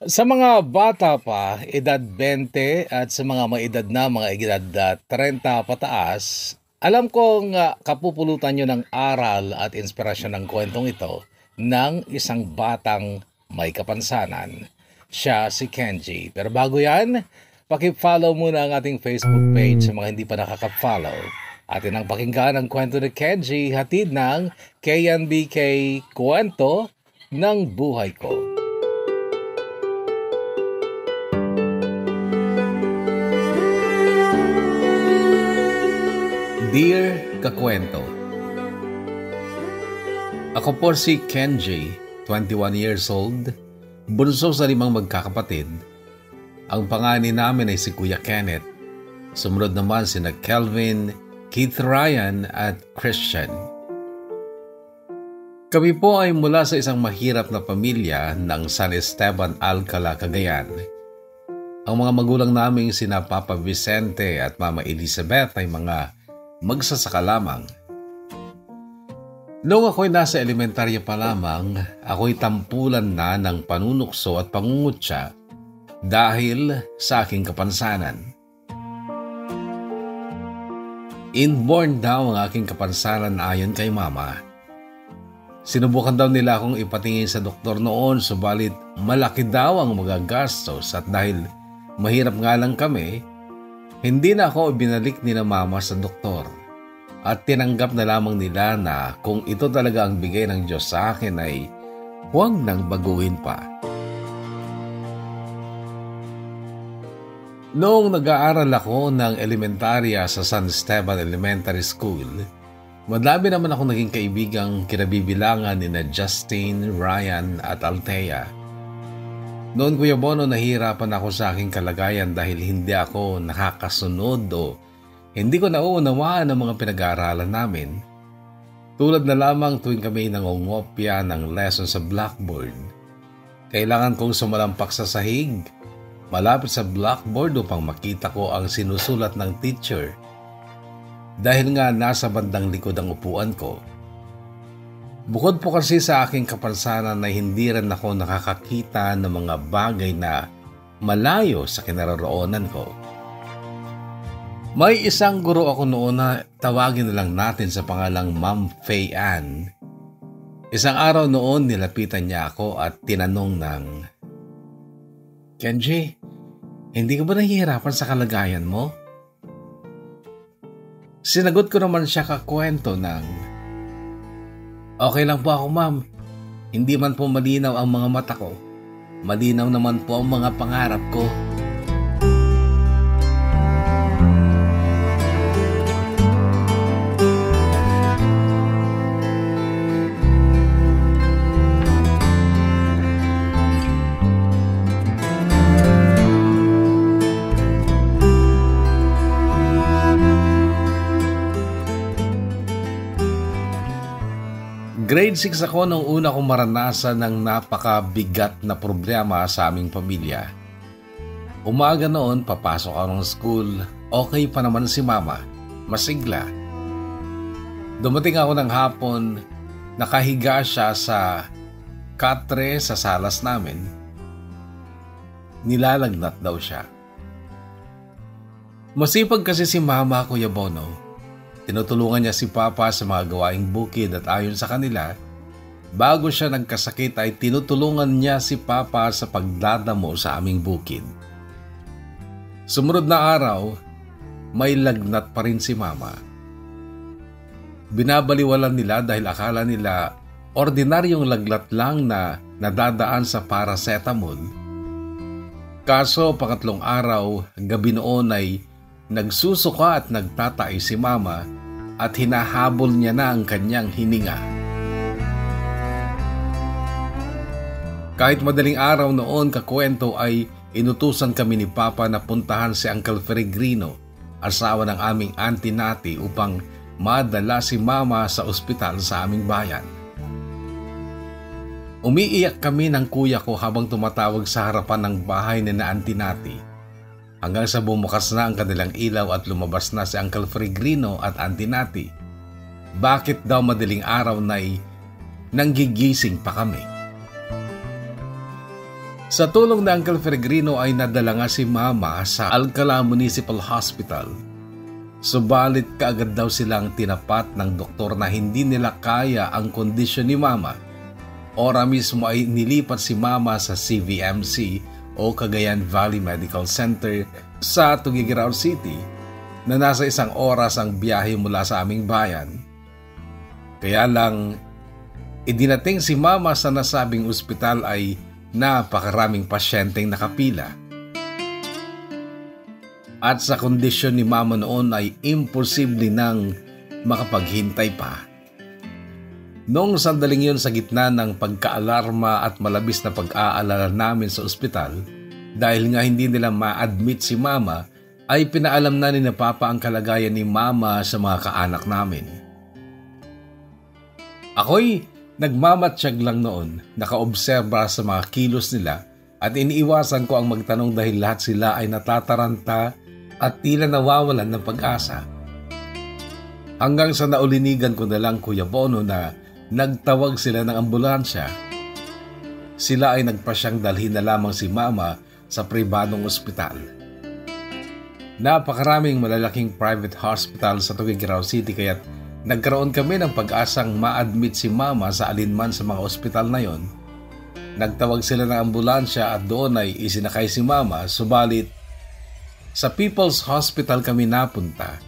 Sa mga bata pa, edad 20 at sa mga maedad na mga edad 30 pataas, alam kong kapupulutan nyo ng aral at inspirasyon ng kwentong ito ng isang batang may kapansanan. Siya si Kenji. Pero bago yan, paki-follow muna ang ating Facebook page sa mga hindi pa nakaka-follow. Atin ang pakinggan ang kwento ni Kenji, hatid ng KNBK Kwento ng Buhay Ko. Dear Kakwento, ako po si Kenji, 21 years old, bunso sa 5 magkakapatid. Ang pangalan namin ay si Kuya Kenneth. Sumunod naman sina Kelvin, Keith Ryan at Christian. Kami po ay mula sa isang mahirap na pamilya ng San Esteban, Alcala, Cagayan. Ang mga magulang naming sina Papa Vicente at Mama Elizabeth ay mga magsasaka lamang. Noong ako'y nasa elementarya pa lamang, ako'y tampulan na ng panunukso at pangungutya dahil sa aking kapansanan. Inborn daw ang aking kapansanan ayon kay Mama. Sinubukan daw nila akong ipatingin sa doktor noon, subalit malaki daw ang magagastos at dahil mahirap nga lang kami, hindi na ako ibinalik ni na Mama sa doktor at tinanggap na lamang nila na kung ito talaga ang bigay ng Diyos sa akin ay huwag nang baguhin pa. Noong nag-aaral ako ng elementarya sa San Esteban Elementary School, madami naman ako naging kaibigang kinabibilangan ni na Justin, Ryan at Althea. Noon, Kuya Bono, nahihirapan ako sa aking kalagayan dahil hindi ako nakakasunod o hindi ko nauunawaan ang mga pinag-aaralan namin. Tulad na lamang tuwing kami nangongopya ng lesson sa blackboard. Kailangan kong sumalampak sa sahig, malapit sa blackboard upang makita ko ang sinusulat ng teacher. Dahil nga nasa bandang likod ang upuan ko. Bukod po kasi sa aking kapansanan na hindi rin ako nakakakita ng mga bagay na malayo sa kinaroroonan ko. May isang guro ako noon na tawagin na lang natin sa pangalang Ma'am Faye Ann. Isang araw noon nilapitan niya ako at tinanong ng, "Kenji, hindi ka ba nahihirapan sa kalagayan mo?" Sinagot ko naman siya kakwento ng, "Okay lang po ako, ma'am. Hindi man po malinaw ang mga mata ko. Malinaw naman po ang mga pangarap ko." Grade 6 ako nung una kong maranasan ng napakabigat na problema sa aming pamilya. Umaga noon, papasok ako ng school, okay pa naman si Mama, masigla. Dumating ako ng hapon, nakahiga siya sa katre sa salas namin. Nilalagnat daw siya. Masipag kasi si Mama, Kuya Bono. Tinutulungan niya si Papa sa mga gawaing bukid at ayon sa kanila, bago siya nagkasakit ay tinutulungan niya si Papa sa pagdadamo sa aming bukid. Sumunod na araw, may lagnat pa rin si Mama. Binabaliwalan nila dahil akala nila ordinaryong lagnat lang na nadadaan sa paracetamol. Kaso pangatlong araw, gabi noon ay nagsusuka at nagtatai si Mama at hinahabol niya na ang kanyang hininga. Kahit madaling araw noon kakwento ay inutusan kami ni Papa na puntahan si Uncle Peregrino, asawa ng aming auntie Nati, upang madala si Mama sa ospital sa aming bayan. Umiiyak kami ng kuya ko habang tumatawag sa harapan ng bahay ni na auntie Nati. Hanggang sa bumukas na ang kanilang ilaw at lumabas na si Uncle Peregrino at Auntie Nati. Bakit daw madaling araw na'y nanggigising pa kami? Sa tulong ni Uncle Peregrino ay nadala nga si Mama sa Alcala Municipal Hospital. Subalit kaagad daw silang tinapat ng doktor na hindi nila kaya ang kondisyon ni Mama. Ora mismo ay nilipat si Mama sa CVMC o Cagayan Valley Medical Center sa Tuguegarao City na nasa 1 oras ang biyahe mula sa aming bayan. Kaya lang, idinating si Mama sa nasabing ospital ay napakaraming pasyenteng nakapila. At sa kondisyon ni Mama noon ay imposible nang makapaghintay pa. Noong sandaling yun sa gitna ng pagkaalarma at malabis na pag-aalala namin sa ospital, dahil nga hindi nila ma-admit si Mama, ay pinaalam na ni Papa ang kalagayan ni Mama sa mga kaanak namin. Ako'y nagmamatsyag lang noon, nakaobserba sa mga kilos nila at iniiwasan ko ang magtanong dahil lahat sila ay natataranta at tila nawawalan ng pag-asa. Hanggang sa naulinigan ko na lang Kuya Bono na nagtawag sila ng ambulansya. Sila ay nagpasyang dalhin na lamang si Mama sa pribadong ospital. Napakaraming malalaking private hospital sa Tuguegarao City kaya't nagkaroon kami ng pag-asang ma-admit si Mama sa alinman sa mga ospital na yon. Nagtawag sila ng ambulansya at doon ay isinakay si Mama, subalit sa People's Hospital kami napunta.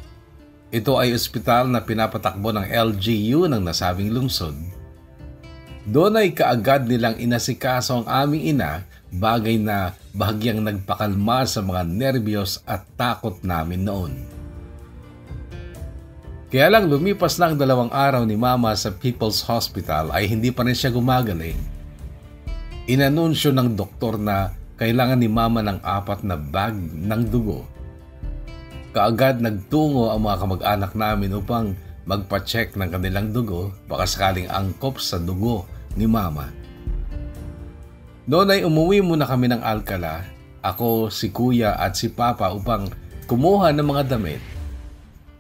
Ito ay ospital na pinapatakbo ng LGU ng nasabing lungsod. Doon ay kaagad nilang inasikaso ang aming ina, bagay na bahagyang nagpakalma sa mga nerbiyos at takot namin noon. Kaya lang lumipas na ang 2 araw ni Mama sa People's Hospital ay hindi pa rin siya gumagaling. Inanunsyo ng doktor na kailangan ni Mama ng 4 na bag ng dugo. Kaagad nagtungo ang mga kamag-anak namin upang magpa-check ng kanilang dugo, baka sakaling angkop sa dugo ni Mama. Noon ay umuwi muna kami ng Alcala, ako, si Kuya at si Papa upang kumuha ng mga damit.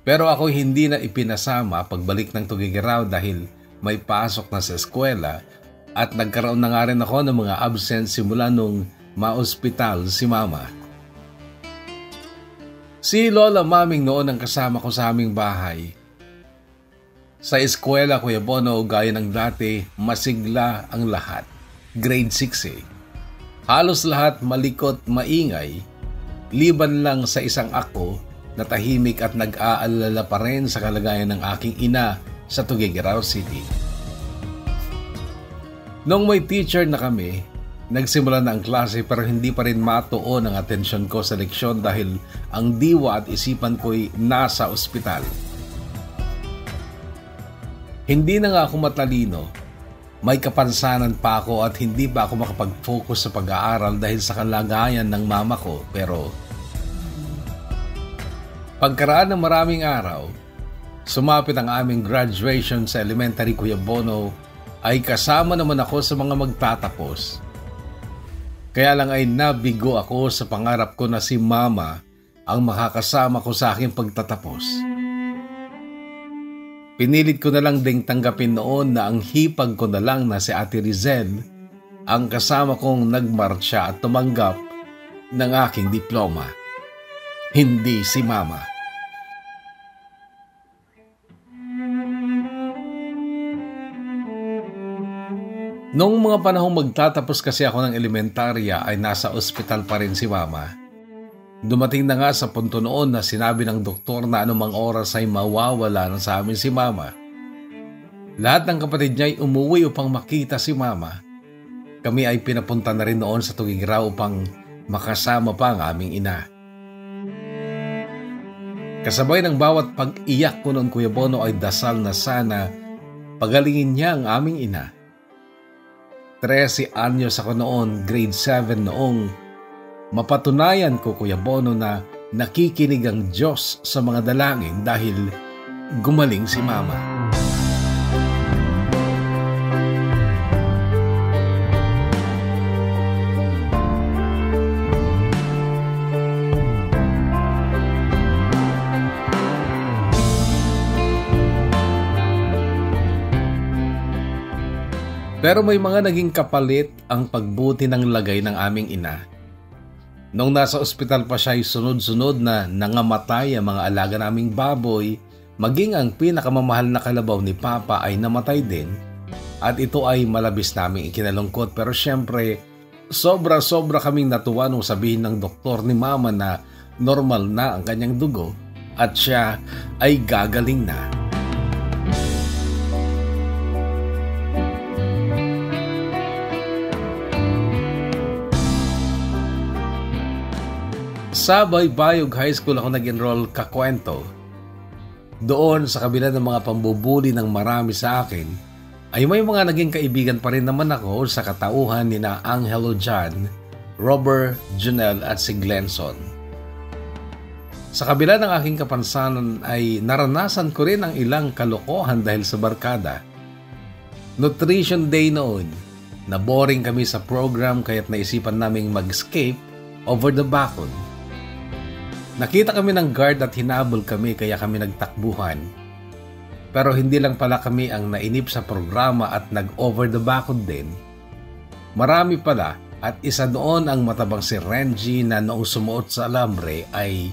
Pero ako hindi na ipinasama pagbalik ng Tuguegarao dahil may pasok na sa eskwela at nagkaroon na nga rin ako ng mga absent simula nung ma-ospital si Mama. Si Lola Maming noon ang kasama ko sa aming bahay. Sa eskwela Kuya Bono, gaya ng dati, masigla ang lahat. Grade 6 eh. Halos lahat malikot, maingay. Liban lang sa isang ako na tahimik at nag-aalala pa rin sa kalagayan ng aking ina sa Tuguegarao City. Noong may teacher na kami, nagsimula na ang klase pero hindi pa rin matuon ang atensyon ko sa leksyon dahil ang diwa at isipan ko'y nasa ospital. Hindi na nga ako matalino, may kapansanan pa ako at hindi pa ako makapag-focus sa pag-aaral dahil sa kalagayan ng mama ko, pero pagkaraan ng maraming araw, sumapit ang aming graduation sa elementary Kuya Bono ay kasama naman ako sa mga magtatapos. Kaya lang ay nabigo ako sa pangarap ko na si Mama ang makakasama ko sa aking pagtatapos. Pinilit ko na lang ding tanggapin noon na ang hipag ko na lang na si Ate Rizel ang kasama kong nagmarcha at tumanggap ng aking diploma. Hindi si Mama. Noong mga panahong magtatapos kasi ako ng elementarya ay nasa ospital pa rin si Mama. Dumating na nga sa punto noon na sinabi ng doktor na anumang oras ay mawawala na sa amin si Mama. Lahat ng kapatid niya ay umuwi upang makita si Mama. Kami ay pinapunta na rin noon sa Tuguegarao upang makasama pa ang aming ina. Kasabay ng bawat pag-iyak ko noon Kuya Bono ay dasal na sana pagalingin niya ang aming ina. 13 anyos ako noon, grade 7 noong mapatunayan ko Kuya Bono na nakikinig ang Diyos sa mga dalangin dahil gumaling si Mama. Pero may mga naging kapalit ang pagbuti ng lagay ng aming ina. Nung nasa ospital pa siya ay sunod-sunod na nangamatay ang mga alaga naming baboy, maging ang pinakamamahal na kalabaw ni Papa ay namatay din. At ito ay malabis naming ikinalungkot, pero syempre sobra-sobra kaming natuwa nung sabihin ng doktor ni Mama na normal na ang kanyang dugo at siya ay gagaling na. Sa Baybayog High School ako nag-enroll kakwento. Doon sa kabila ng mga pambubuli ng marami sa akin, ay may mga naging kaibigan pa rin naman ako sa katauhan ni na Angelo John, Robert, Junel at si Glenson. Sa kabila ng aking kapansanan ay naranasan ko rin ang ilang kalokohan dahil sa barkada. Nutrition Day noon, na boring kami sa program kaya't naisipan naming mag-escape over the bakod. Nakita kami ng guard at hinabol kami kaya kami nagtakbuhan. Pero hindi lang pala kami ang nainip sa programa at nag-over the bakod din. Marami pala at isa doon ang matabang si Renji na noong sumuot sa alambre ay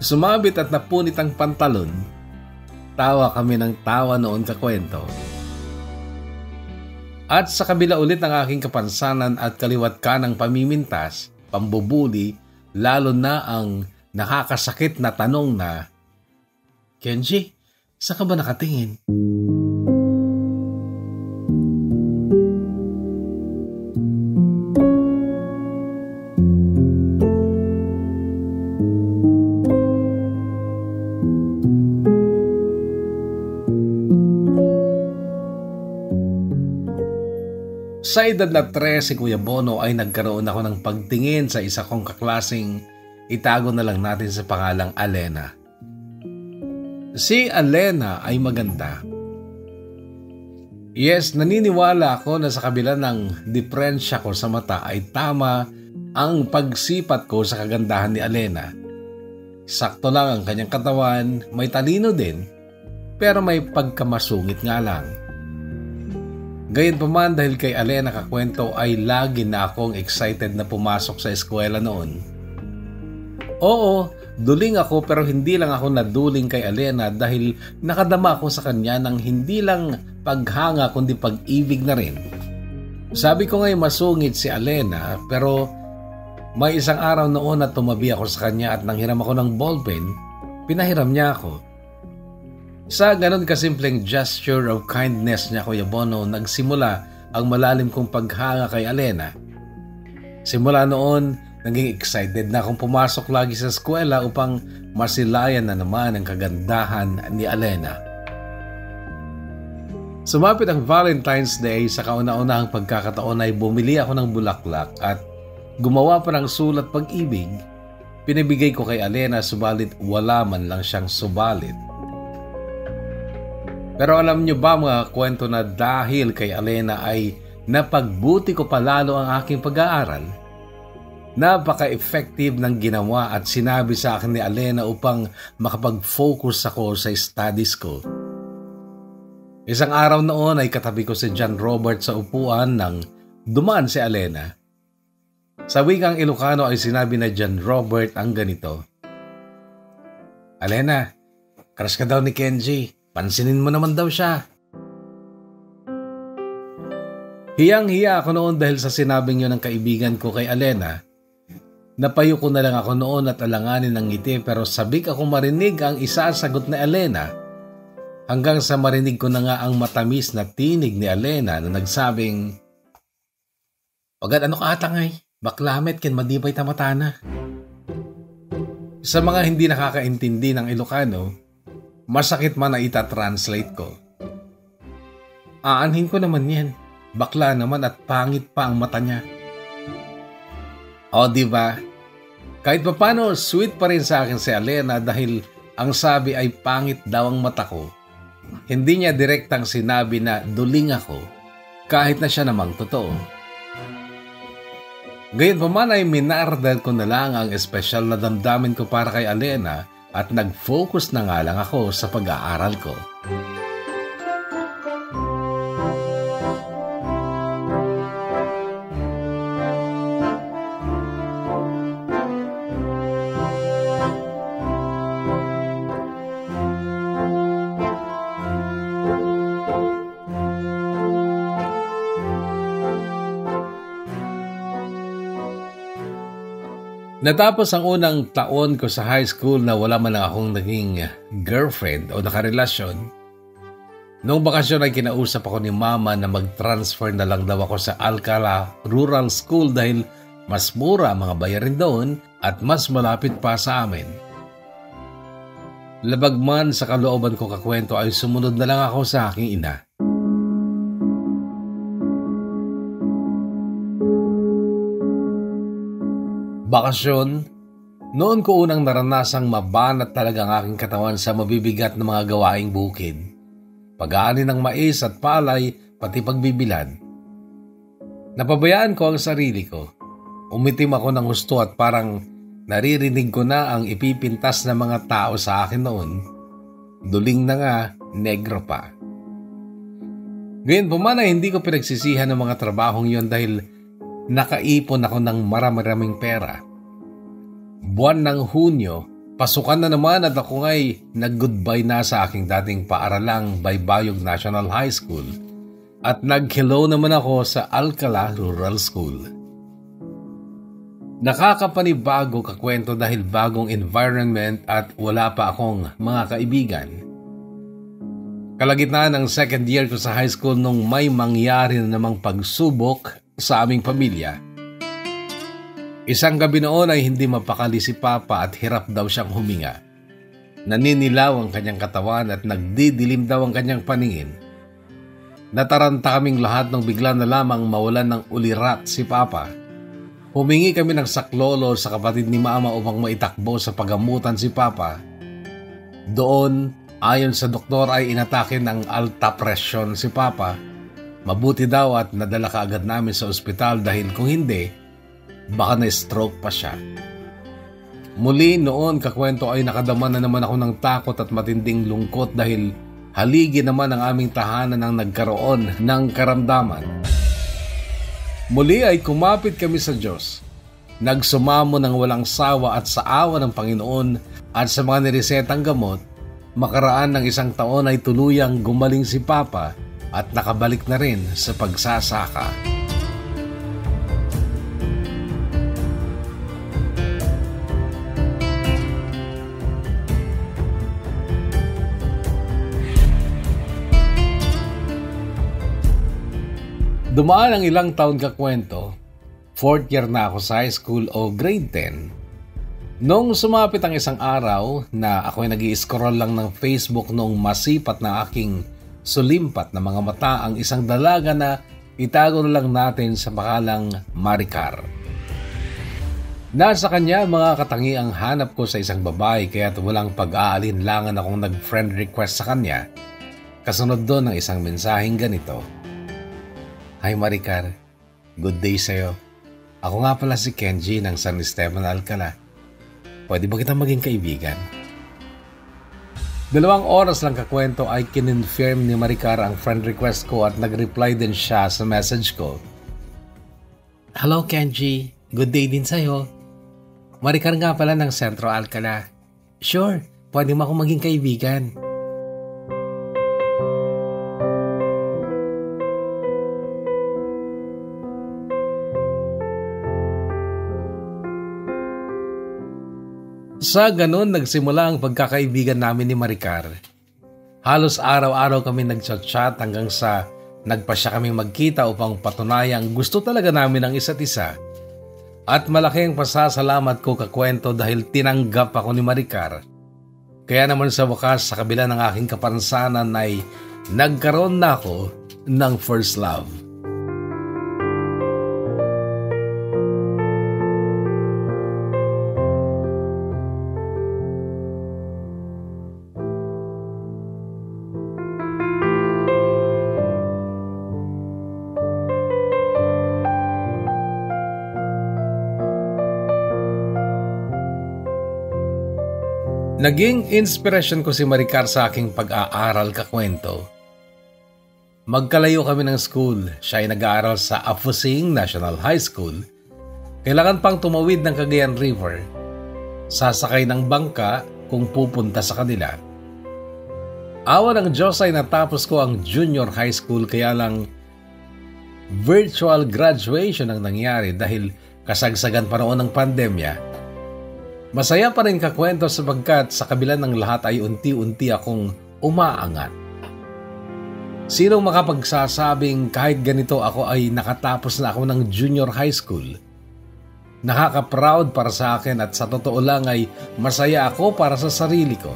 sumabit at napunit ang pantalon. Tawa kami ng tawa noon kakwento. At sa kabila ulit ng aking kapansanan at kaliwat ka ng pamimintas, pambubuli, lalo na ang nakakasakit na tanong na, Kenji, saan ka ba nakatingin? Sa edad na 3, si Kuya Bono ay nagkaroon ako ng pagtingin sa isa kong kaklaseng itago na lang natin sa pangalang Alena. Si Alena ay maganda. Yes, naniniwala ako na sa kabila ng diferensya ko sa mata ay tama ang pagsipat ko sa kagandahan ni Alena. Sakto lang ang kanyang katawan, may talino din, pero may pagkamasungit nga lang. Gayunpaman dahil kay Alena kakwento ay lagi na akong excited na pumasok sa eskwela noon. Oo, duling ako pero hindi lang ako naduling kay Alena dahil nakadama ako sa kanya ng hindi lang paghanga kundi pag-ibig na rin. Sabi ko nga'y masungit si Alena pero may isang araw noon na tumabi ako sa kanya at nanghiram ako ng ballpen, pinahiram niya ako. Sa ganun kasimpleng gesture of kindness niya Kuya Bono, nagsimula ang malalim kong paghanga kay Alena. Simula noon, naging excited na akong pumasok lagi sa eskwela upang masilayan na naman ang kagandahan ni Alena. Sumapit ang Valentine's Day, sa kauna-unahang pagkakataon ay bumili ako ng bulaklak at gumawa pa ng sulat pag-ibig. Pinibigay ko kay Alena subalit wala man lang siyang subalit. Pero alam niyo ba mga kwento na dahil kay Alena ay napagbuti ko palalo ang aking pag-aaral? Napaka-effective ng ginawa at sinabi sa akin ni Alena upang makapag-focus ako sa studies ko. Isang araw noon ay katabi ko si John Robert sa upuan nang dumaan si Alena. Sa wikang Ilocano ay sinabi na John Robert ang ganito, Alena, crush ka daw ni Kenji. Pansinin mo naman daw siya. Hiyang-hiya ako noon dahil sa sinabing yun ng kaibigan ko kay Alena. Napayo ko na lang ako noon at alanganin ng ngiti pero sabik ako marinig ang isasagot ni Alena. Hanggang sa marinig ko na nga ang matamis na tinig ni Alena na nagsabing, Pagad ano ka atangay, baklamet ken madibay tamatana. Sa mga hindi nakakaintindi ng Ilocano, masakit man na ita-translate ko. Aanhin ko naman yan. Bakla naman at pangit pa ang mata niya. O diba? Kahit pa paano, sweet pa rin sa akin si Alena dahil ang sabi ay pangit daw ang mata ko. Hindi niya direktang sinabi na duling ako kahit na siya namang totoo. Gayunpaman ay minardal ko na lang ang espesyal na damdamin ko para kay Alena at nag-focus na nga lang ako sa pag-aaral ko. Natapos ang unang taon ko sa high school na wala man lang akong naging girlfriend o nakarelasyon. Noong bakasyon ay kinausap ako ni mama na mag-transfer na lang daw ako sa Alcala Rural School dahil mas mura ang mga bayarin doon at mas malapit pa sa amin. Labag man sa kalooban ko kakwento ay sumunod na lang ako sa aking ina. Bakasyon, noon ko unang naranasang mabanat talaga ang aking katawan sa mabibigat na mga gawaing bukid. Pag-aani ng mais at palay, pati pagbibilad. Napabayaan ko ang sarili ko. Umitim ako ng husto at parang naririnig ko na ang ipipintas ng mga tao sa akin noon. Duling na nga, negro pa. Gayun po man ay hindi ko pinagsisihan ng mga trabahong yon dahil nakaipon ako ng marami-raming pera. Buwan ng Hunyo, pasukan na naman at ako nga'y nag-goodbye na sa aking dating paaralang Baybayog National High School at nag-hello naman ako sa Alcala Rural School. Nakakapanibago kakwento dahil bagong environment at wala pa akong mga kaibigan. Kalagitnaan ng second year ko sa high school nung may mangyari na namang pagsubok sa aming pamilya. Isang gabi noon ay hindi mapakali si Papa at hirap daw siyang huminga. Naninilaw ang kanyang katawan at nagdidilim daw ang kanyang paningin. Nataranta kaming lahat nung bigla na lamang mawalan ng ulirat si Papa. Humingi kami ng saklolo sa kapatid ni Mama upang maitakbo sa pagamutan si Papa. Doon, ayon sa doktor ay inatake ng alta presyon si Papa. Mabuti daw at nadala kaagad namin sa ospital dahil kung hindi, baka na-stroke pa siya. Muli noon kakwento ay nakadama na naman ako ng takot at matinding lungkot dahil haligi naman ang aming tahanan ang nagkaroon ng karamdaman. Muli ay kumapit kami sa Diyos. Nagsumamo ng walang sawa at sa awa ng Panginoon at sa mga niresetang gamot, makaraan ng isang taon ay tuluyang gumaling si Papa at nakabalik na rin sa pagsasaka. Dumaan ang ilang taon kakwento, 4th year na ako sa high school o grade 10. Nung sumapit ang isang araw na ako'y nag-i-scroll lang ng Facebook nung masipat na aking sulimpat na mga mata ang isang dalaga na itago na lang natin sa pangalang Maricar. Nasa kanya mga katangiang hanap ko sa isang babae kaya't walang pag-aalinlangan akong nag-friend request sa kanya. Kasunod doon ang isang mensaheng ganito. Hi Maricar, good day sa'yo. Ako nga pala si Kenji ng San Esteban Alcala. Pwede ba kitang maging kaibigan? 2 oras lang kakwento ay kinonfirm ni Maricar ang friend request ko at nag-reply din siya sa message ko. Hello Kenji, good day din sa'yo. Maricar nga pala ng Centro Alcala. Sure, pwede mo akong maging kaibigan. Sa ganun, nagsimula ang pagkakaibigan namin ni Maricar. Halos araw-araw kami nag-chat hanggang sa nagpasya kaming magkita upang patunayang gusto talaga namin ang isa't isa. At malaki ang pasasalamat ko kakwento dahil tinanggap ako ni Maricar. Kaya naman sa wakas sa kabila ng aking kapansanan ay nagkaroon na ako ng first love. Naging inspirasyon ko si Maricar sa aking pag-aaral kakwento. Magkalayo kami ng school. Siya ay nag-aaral sa Afusing National High School. Kailangan pang tumawid ng Cagayan River. Sasakay ng bangka kung pupunta sa kanila. Awa ng Diyos ay natapos ko ang junior high school kaya lang virtual graduation ang nangyari dahil kasagsagan pa noon ng pandemya. Masaya pa rin kakwento sapagkat sa kabila ng lahat ay unti-unti akong umaangat. Sinong makapagsasabing kahit ganito ako ay nakatapos na ako ng junior high school? Nakaka-proud para sa akin at sa totoo lang ay masaya ako para sa sarili ko.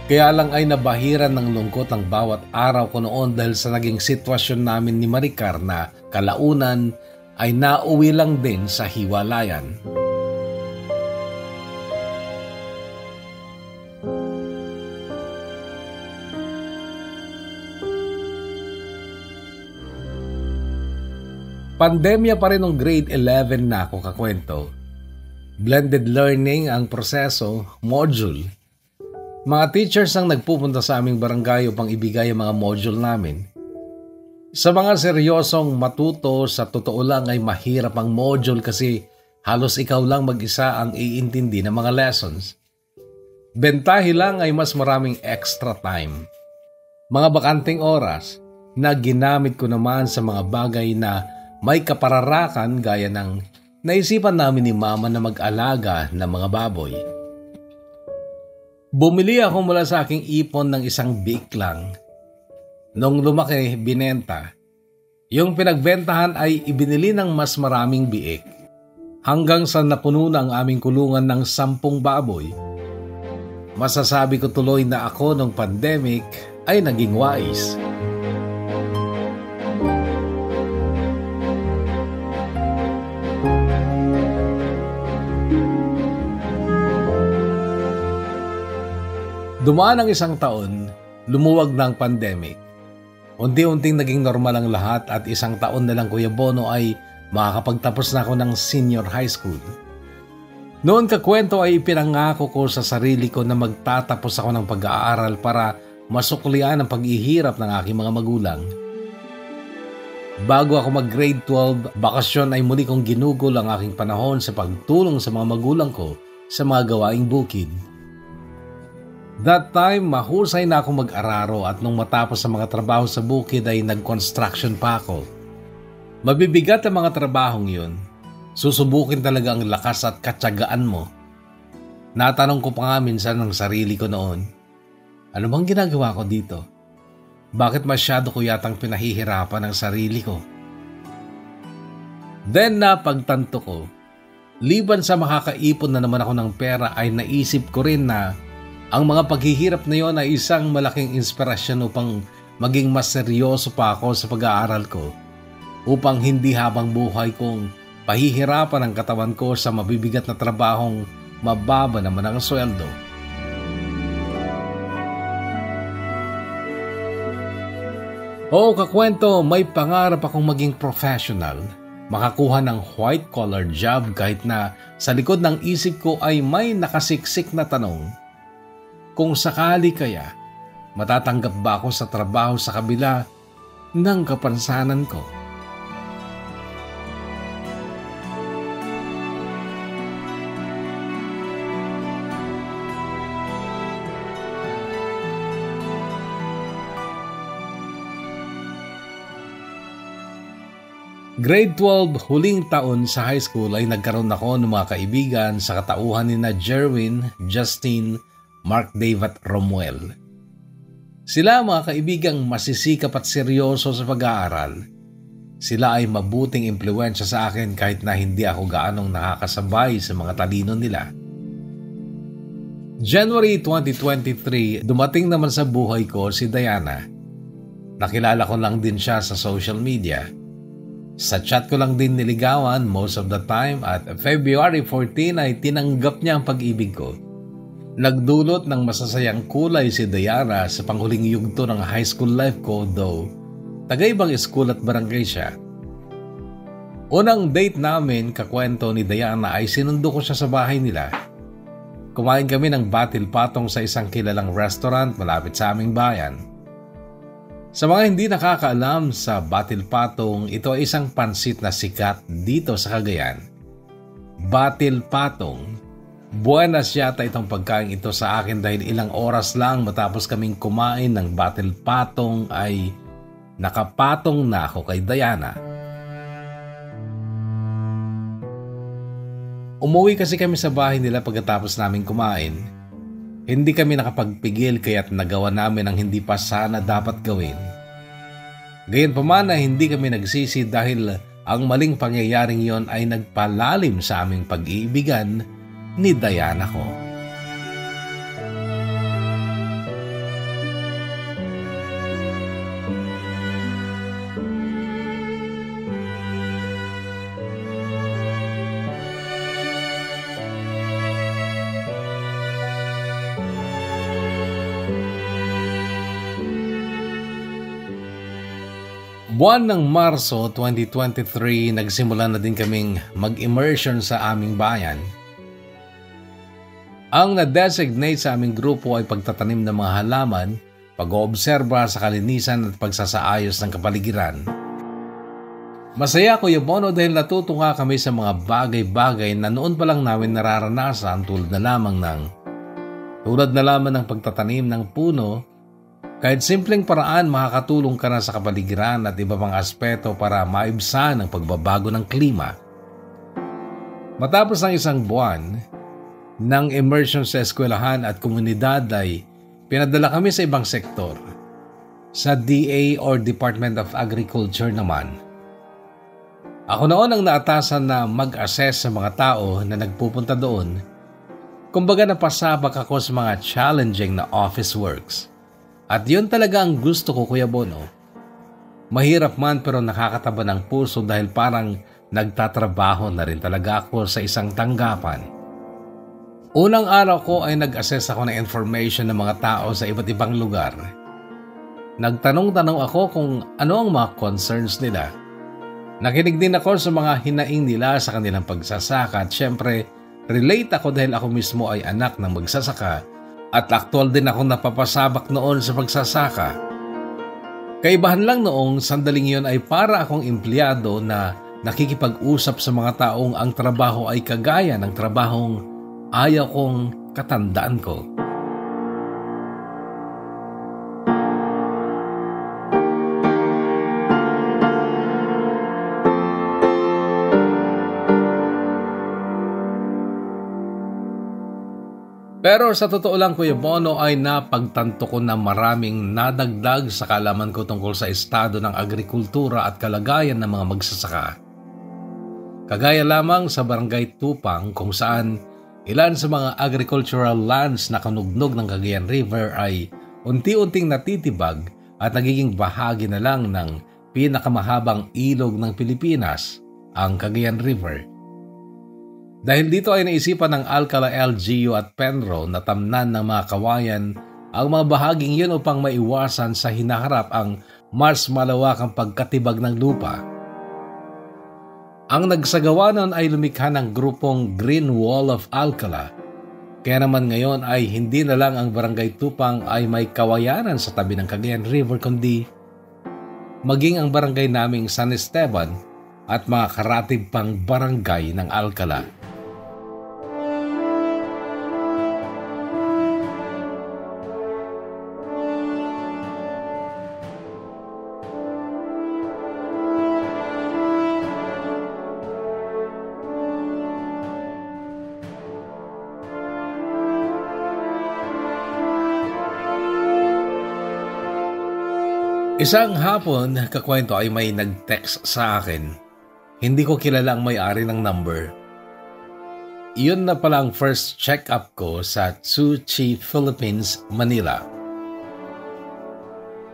Kaya lang ay nabahiran ng lungkot ang bawat araw ko noon dahil sa naging sitwasyon namin ni Maricar na kalaunan ay nauwi lang din sa hiwalayan. Pandemya pa rin nung grade 11 na ako kakwento. Blended learning ang proseso, module. Mga teachers ang nagpupunta sa aming barangay upang ibigay ang mga module namin. Sa mga seryosong matuto, sa totoo lang ay mahirap ang module kasi halos ikaw lang mag-isa ang iintindi ng mga lessons. Bentahe lang ay mas maraming extra time. Mga bakanting oras na ginamit ko naman sa mga bagay na may kapararakan gaya ng naisipan namin ni Mama na mag-alaga ng mga baboy. Bumili ako mula sa aking ipon ng isang biik lang. Nung lumaki, binenta. Yung pinagbentahan ay ibinili ng mas maraming biik. Hanggang sa napuno na ang aming kulungan ng 10 baboy. Masasabi ko tuloy na ako nung pandemic ay naging wise. Dumaan ang 1 taon, lumuwag na ang pandemic. Unti-unting naging normal ang lahat at 1 taon na lang Kuya Bono ay makakapagtapos na ako ng senior high school. Noon kakwento ay ipinangako ko sa sarili ko na magtatapos ako ng pag-aaral para masuklian ang paghihirap ng aking mga magulang. Bago ako mag-grade 12, bakasyon ay muli kong ginugol ang aking panahon sa pagtulong sa mga magulang ko sa mga gawaing bukid. That time, mahusay na akong mag-araro at nung matapos ang mga trabaho sa bukid ay nag-construction pa ako. Mabibigat ang mga trabahong yun. Susubukin talaga ang lakas at katsagaan mo. Natanong ko pa nga minsan ng sarili ko noon, ano bang ginagawa ko dito? Bakit masyado ko yatang pinahihirapan ang sarili ko? Then napagtanto ko, liban sa makakaipon na naman ako ng pera ay naisip ko rin na ang mga paghihirap na yon ay isang malaking inspirasyon upang maging mas seryoso pa ako sa pag-aaral ko upang hindi habang buhay kong pahihirapan ang katawan ko sa mabibigat na trabahong mababa naman ang sweldo. Oo kakwento, may pangarap akong maging professional, makakuha ng white-collar job kahit na sa likod ng isip ko ay may nakasiksik na tanong. Kung sakali kaya, matatanggap ba ako sa trabaho sa kabila ng kapansanan ko? Grade 12, huling taon sa high school ay nagkaroon ako ng mga kaibigan sa katauhan ni na Jerwin, Justine, Mark Dave at Romuel. Sila mga kaibigang masisikap at seryoso sa pag-aaral. Sila ay mabuting impluwensya sa akin kahit na hindi ako gaanong nakakasabay sa mga talino nila. January 2023, dumating naman sa buhay ko si Diana. Nakilala ko lang din siya sa social media. Sa chat ko lang din niligawan most of the time at February 14 ay tinanggap niya ang pag-ibig ko. Nagdulot ng masasayang kulay si Diana sa panghuling yugto ng high school life ko though taga-ibang school at barangay siya. Unang date namin, kakwento ni Diana, ay sinundo ko siya sa bahay nila. Kumain kami ng batil patong sa isang kilalang restaurant malapit sa aming bayan. Sa mga hindi nakakaalam sa batil patong, ito ay isang pansit na sikat dito sa Cagayan. Batil patong. Buenas yata itong pagkain ito sa akin dahil ilang oras lang matapos kaming kumain ng batil patong ay nakapatong na ako kay Diana. Umuwi kasi kami sa bahay nila pagkatapos namin kumain. Hindi kami nakapagpigil kaya't nagawa namin ang hindi pa sana dapat gawin. Gayunpaman ay hindi kami nagsisi dahil ang maling pangyayaring yon ay nagpalalim sa aming pag-iibigan ni Diana ko. Buwan ng Marso 2023, nagsimula na din kaming mag-immersion sa aming bayan. Ang na-designate sa aming grupo ay pagtatanim ng mga halaman, pag-oobserba sa kalinisan at pagsasaayos ng kapaligiran. Masaya Kuya Bono dahil natuto nga kami sa mga bagay-bagay na noon pa lang namin nararanasan tulad na lamang ng pagtatanim ng puno. Kahit simpleng paraan, makakatulong ka na sa kapaligiran at iba pang aspeto para maibsan ang pagbabago ng klima. Matapos ng isang buwan ng immersion sa eskwelahan at komunidad ay pinadala kami sa ibang sektor. Sa DA or Department of Agriculture naman. Ako noon ang naatasan na mag-assess sa mga tao na nagpupunta doon. Kumbaga napasabak ako sa mga challenging na office works. At yun talaga ang gusto ko, Kuya Bono. Mahirap man pero nakakataba ng puso dahil parang nagtatrabaho na rin talaga ako sa isang tanggapan. Unang araw ko ay nag-assess ako ng information ng mga tao sa iba't ibang lugar. Nagtanong-tanong ako kung ano ang mga concerns nila. Nakinig din ako sa mga hinaing nila sa kanilang pagsasaka at syempre relate ako dahil ako mismo ay anak ng magsasaka. At aktual din akong napapasabak noon sa pagsasaka. Kaibahan lang noong sandaling yon ay para akong empleyado na nakikipag-usap sa mga taong ang trabaho ay kagaya ng trabahong ayaw kong katandaan ko. Pero sa totoo lang Kuya Bono ay napagtanto ko na maraming nadagdag sa kaalaman ko tungkol sa estado ng agrikultura at kalagayan ng mga magsasaka. Kagaya lamang sa Barangay Tupang kung saan ilan sa mga agricultural lands na kanugnog ng Cagayan River ay unti-unting natitibag at nagiging bahagi na lang ng pinakamahabang ilog ng Pilipinas, ang Cagayan River. Dahil dito ay naisipan ng Alcala LGU at Penro na tamnan ng mga kawayan ang mga bahaging yun upang maiwasan sa hinaharap ang mas malawakang pagkatibag ng lupa. Ang nagsagawa nun ay lumikha ng grupong Green Wall of Alcala. Kaya naman ngayon ay hindi na lang ang Barangay Tupang ay may kawayanan sa tabi ng Cagayan River kundi maging ang barangay naming San Esteban at mga karatib pang barangay ng Alcala. Isang hapon, kakwento ay may nag-text sa akin. Hindi ko kilala ang may-ari ng number. Iyon na pala ang first check-up ko sa Tsuchi, Philippines, Manila.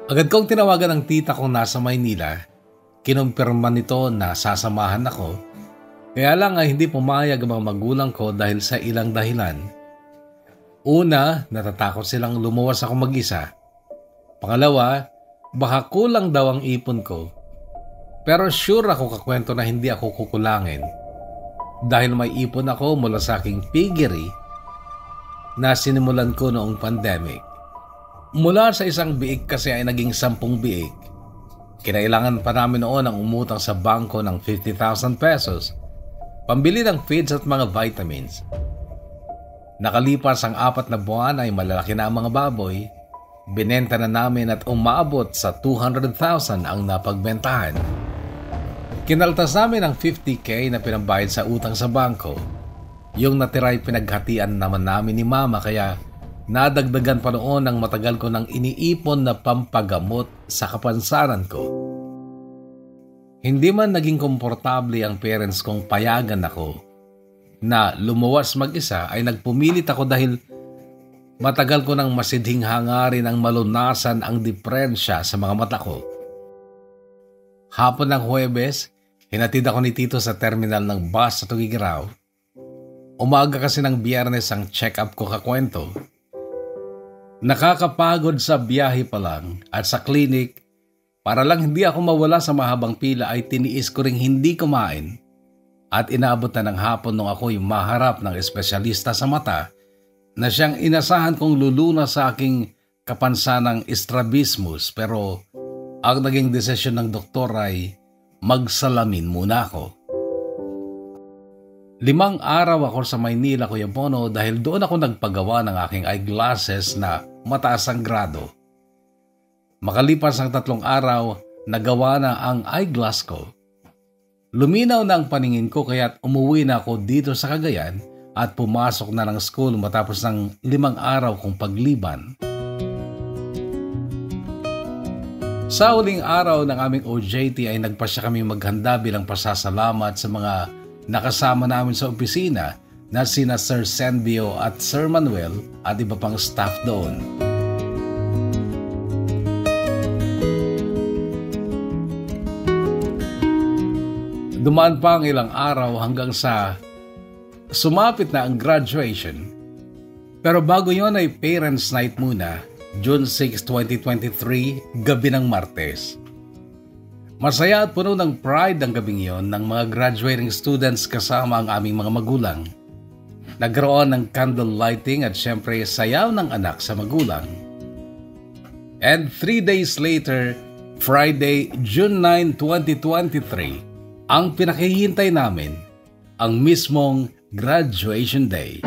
Agad kong tinawagan ang tita kong nasa Maynila. Kinumpirma nito na sasamahan ako. Kaya lang ay hindi pumayag ang mga magulang ko dahil sa ilang dahilan. Una, natatakot silang lumuwas ako mag-isa. Pangalawa, baka kulang daw ang ipon ko. Pero sure ako kakwento na hindi ako kukulangin. Dahil may ipon ako mula sa aking piggery na sinimulan ko noong pandemic. Mula sa isang biik kasi ay naging 10 biik. Kinailangan pa namin noon ang umutang sa bangko ng 50,000 pesos. Pambili ng feeds at mga vitamins. Nakalipas ang 4 na buwan ay malalaki na ang mga baboy. Binenta na namin at umabot sa 200,000 ang napagbentahan. Kinaltas namin ang 50K na pinambayad sa utang sa bangko. Yung natiray pinaghatian naman namin ni mama kaya nadagdagan pa noon ng matagal ko nang iniipon na pampagamot sa kapansanan ko. Hindi man naging komportable ang parents kong payagan ako na lumuwas mag-isa ay nagpumilit ako dahil matagal ko nang masidhing hangarin ang malunasan ang diferensya sa mga mata ko. Hapon ng Huwebes, hinatid ako ni Tito sa terminal ng bus sa Tugigaraw. Umaga kasi ng Biyernes ang check-up ko kakwento. Nakakapagod sa biyahe pa lang at sa klinik, para lang hindi ako mawala sa mahabang pila ay tiniis ko ring hindi kumain at inaabot na ng hapon nung ako'y maharap ng espesyalista sa mata na siyang inasahan kong luluna sa aking kapansanang strabismus pero ang naging desisyon ng doktor ay magsalamin muna ako. 5 araw ako sa Maynila, Kuya Bono, dahil doon ako nagpagawa ng aking eyeglasses na mataas ang grado. Makalipas ang 3 araw, nagawa na ang eyeglass ko. Luminaw na ang paningin ko kaya't umuwi na ako dito sa Cagayan at pumasok na ng school matapos ng 5 araw kong pagliban. Sa huling araw ng aming OJT ay nagpasya kami maghanda bilang pasasalamat sa mga nakasama namin sa opisina na sina Sir Senbio at Sir Manuel at iba pang staff doon. Dumaan pa ang ilang araw hanggang sa sumapit na ang graduation. Pero bago yon ay parents night muna, June 6, 2023, gabi ng Martes. Masaya at puno ng pride ang gabing yon ng mga graduating students kasama ang aming mga magulang. Nagkaroon ng candle lighting at syempre sayaw ng anak sa magulang. And 3 days later, Friday, June 9, 2023, ang pinakihintay namin, ang mismong graduation day.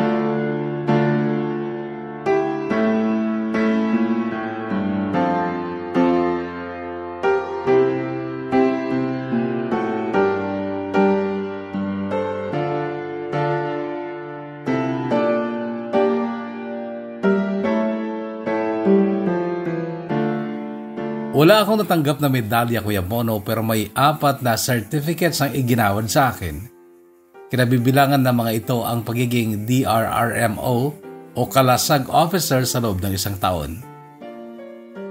Wala akong natanggap na medalya, Kuya Bono, pero may 4 na certificates ang iginawad sa akin. Kinabibilangan ng mga ito ang pagiging DRRMO o Kalasag Officer sa loob ng 1 taon.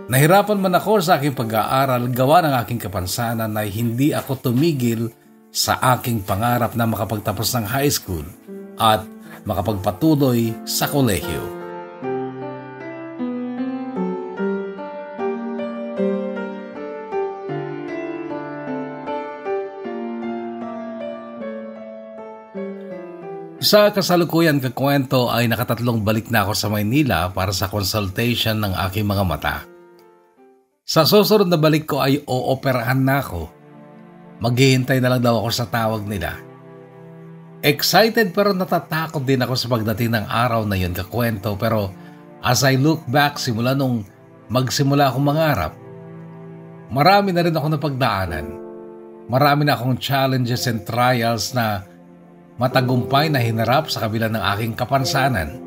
Nahirapan man ako sa aking pag-aaral gawa ng aking kapansanan na hindi ako tumigil sa aking pangarap na makapagtapos ng high school at makapagpatuloy sa kolehiyo. Sa kasalukuyan kakwento ay nakatatlong balik na ako sa Maynila para sa consultation ng aking mga mata. Sa susunod na balik ko ay ooperahan na ako. Maghihintay na lang daw ako sa tawag nila. Excited pero natatakot din ako sa pagdating ng araw na yun kakwento, pero as I look back simula nung magsimula akong mangarap, marami na rin ako napagdaanan. Marami na akong challenges and trials na matagumpay na hinarap sa kabila ng aking kapansanan.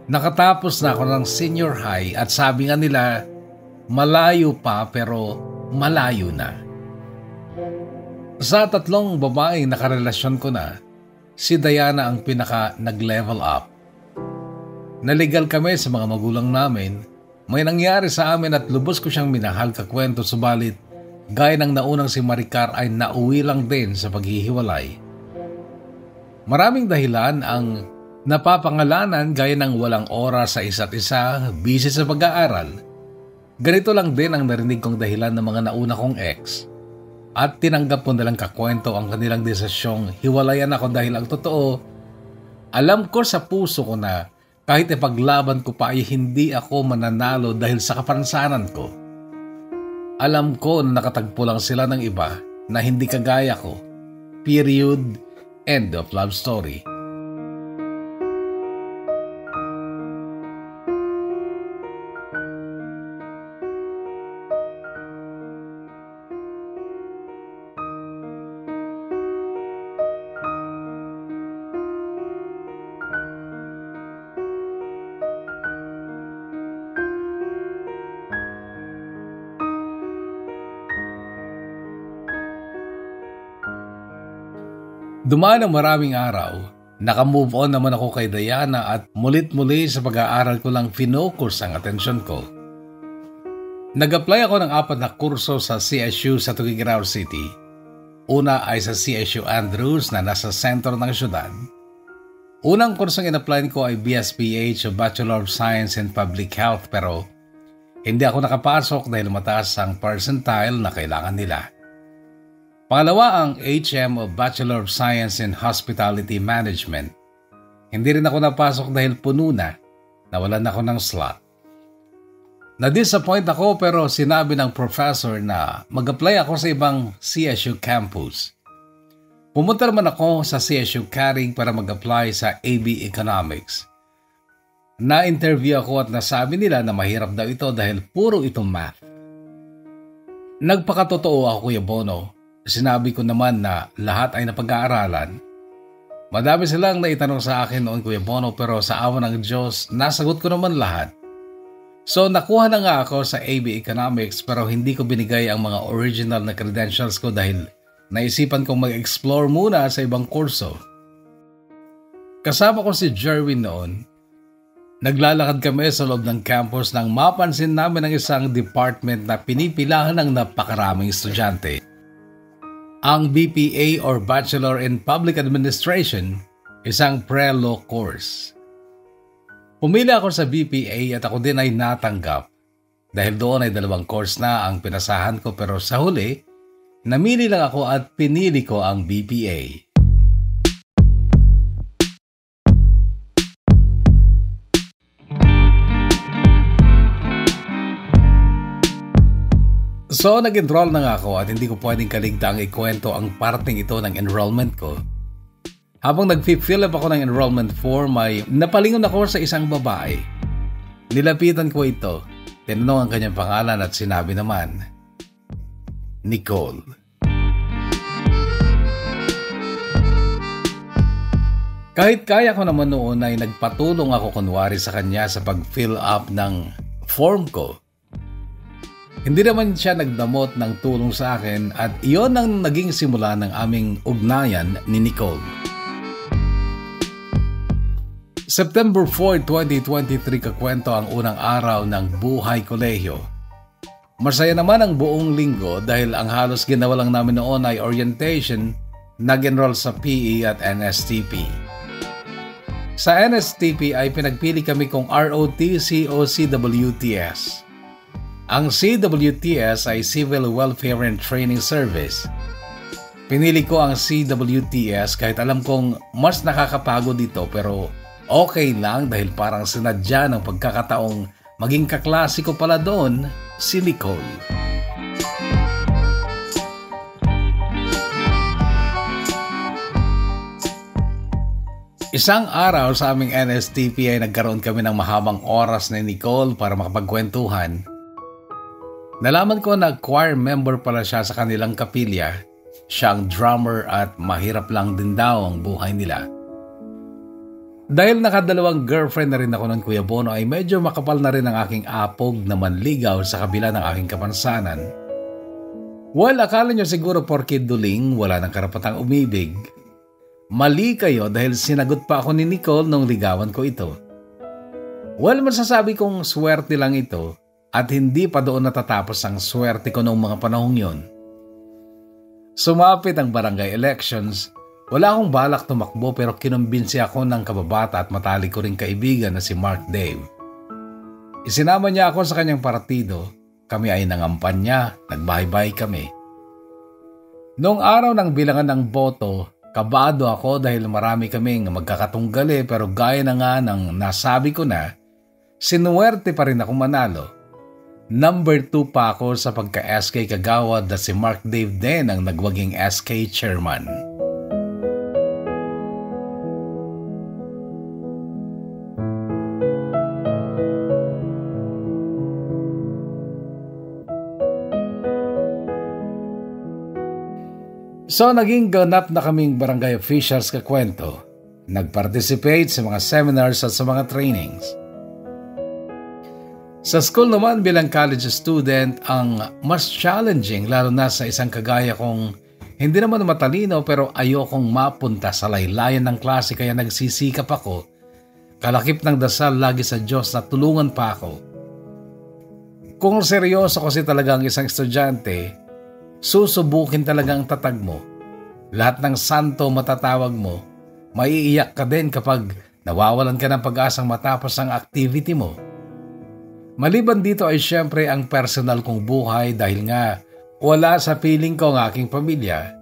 Nakatapos na ako ng senior high at sabi nga nila, malayo pa pero malayo na. Sa 3 babaeng nakarelasyon ko na, si Diana ang pinaka nag-level up. Naligal kami sa mga magulang namin, may nangyari sa amin at lubos ko siyang minahal kakwento, subalit gaya ng naunang si Maricar ay nauwi lang din sa paghihiwalay. Maraming dahilan ang napapangalanan gaya ng walang oras sa isa't isa, busy sa pag-aaral. Ganito lang din ang narinig kong dahilan ng mga nauna kong ex. At tinanggap ko nalang kakwento ang kanilang desisyong hiwalayan ako dahil ang totoo, alam ko sa puso ko na kahit ipaglaban ko pa ay hindi ako mananalo dahil sa kapansanan ko. Alam ko na nakatagpo lang sila ng iba na hindi kagaya ko. Period. End of love story. Dumaan ang maraming araw, naka-move on naman ako kay Diana at mulit-muli sa pag-aaral ko lang finokus ang atensyon ko. Nag-apply ako ng 4 na kurso sa CSU sa Tuguegarao City. Una ay sa CSU Andrews na nasa sentro ng syudad. Unang kursong in-apply ko ay BSPH o Bachelor of Science in Public Health pero hindi ako nakapasok dahil mataas ang percentile na kailangan nila. Pangalawa ang HM o Bachelor of Science in Hospitality Management. Hindi rin ako napasok dahil puno na, nawalan ako ng slot. Na-disappoint ako pero sinabi ng professor na mag-apply ako sa ibang CSU campus. Pumunta naman ako sa CSU Caring para mag-apply sa AB Economics. Na-interview ako at nasabi nila na mahirap daw ito dahil puro itong math. Nagpakatotoo ako, Kuya Bono. Sinabi ko naman na lahat ay napag-aaralan. Madami silang naitanong sa akin noon, Kuya Bono, pero sa awa ng Diyos, nasagot ko naman lahat. So nakuha na nga ako sa AB Economics pero hindi ko binigay ang mga original na credentials ko dahil naisipan kong mag-explore muna sa ibang kurso. Kasama ko si Jerwin noon. Naglalakad kami sa loob ng campus nang mapansin namin ang isang department na pinipilahan ng napakaraming estudyante. Ang BPA or Bachelor in Public Administration, isang pre-law course. Pumili ako sa BPA at ako din ay natanggap. Dahil doon ay 2 course na ang pinasahan ko pero sa huli, namili lang ako at pinili ko ang BPA. So nag-enroll na nga ako at hindi ko pwedeng kaligtaang ikwento ang parting ito ng enrollment ko. Habang nag-fill up ako ng enrollment form ay napalingon ako sa isang babae. Nilapitan ko ito, tinanong ang kanyang pangalan at sinabi naman, Nicole. Kahit kaya ko naman noon ay nagpatulong ako kunwari sa kanya sa pag-fill up ng form ko. Hindi naman siya nagdamot ng tulong sa akin at iyon ang naging simula ng aming ugnayan ni Nicole. September 4, 2023 kakwento ang unang araw ng buhay kolehiyo. Masaya naman ang buong linggo dahil ang halos ginawa lang namin noon ay orientation, nag-enroll sa PE at NSTP. Sa NSTP ay pinagpili kami kung ROTC o CWTS. Ang CWTS ay Civil Welfare and Training Service. Pinili ko ang CWTS kahit alam kong mas nakakapagod dito pero okay lang dahil parang sinadya ng pagkakataong maging kaklase ko pala doon si Nicole. Isang araw sa aming NSTP ay nagkaroon kami ng mahabang oras ni Nicole para makapagkwentuhan. Nalaman ko na choir member pala siya sa kanilang kapilya. Siya ang drummer at mahirap lang din daw ang buhay nila. Dahil nakadalawang girlfriend na rin ako ng Kuya Bono ay medyo makapal na rin ang aking apog na manligaw sa kabila ng aking kapansanan. Well, akala nyo siguro porke duling wala ng karapatang umibig. Mali kayo dahil sinagot pa ako ni Nicole nung ligawan ko ito. Well, masasabi kong swerte lang ito at hindi pa doon natatapos ang swerte ko noong mga panahong yon. Sumapit ang barangay elections. Wala akong balak tumakbo pero kinumbinsi ako ng kababata at matalik ko ring kaibigan na si Mark Dave. Isinama niya ako sa kanyang partido. Kami ay nangampan niya, nagbahay-bahay kami. Noong araw ng bilangan ng boto, kabado ako dahil marami kaming magkakatunggali pero gaya na nga ng nasabi ko na, sinuwerte pa rin ako manalo. Number 2 pa ako sa pagka-SK kagawad na si Mark Dave din ang nagwaging SK chairman. So naging ganap na kaming barangay officials kakwento. Nag-participate sa mga seminars at sa mga trainings. Sa school naman bilang college student, ang mas challenging lalo na sa isang kagaya kong Hindi naman matalino pero ayokong mapunta sa laylayan ng klase kaya nagsisikap ako. Kalakip ng dasal lagi sa Diyos na tulungan pa ako. Kung seryoso kasi talaga ang isang estudyante, susubukin talaga ang tatag mo. Lahat ng santo matatawag mo, maiiyak ka din kapag nawawalan ka ng pag-asang matapos ang activity mo. Maliban dito ay syempre ang personal kong buhay dahil nga wala sa piling ko ang aking pamilya.